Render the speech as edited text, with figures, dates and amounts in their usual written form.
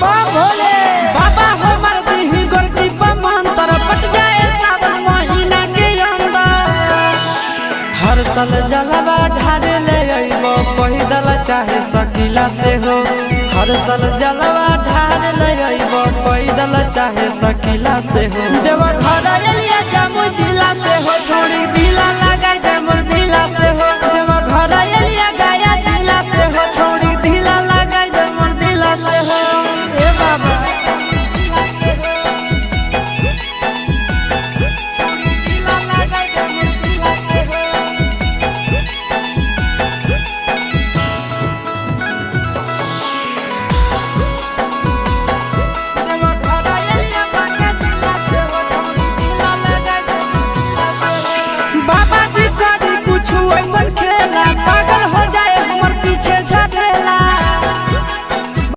भोले बाबा हमर दी गोरती मंत्र पट जाए सावन महीना के अंदर। हर साल जलवा ढारे ले अइबो पैदल चाहे सकीला से हो। हर साल जलवा ढारे ले अइबो पैदल चाहे सकीला से हो। देवा घर एलिया जामु जिला से हो छोड़ी दिला लगाई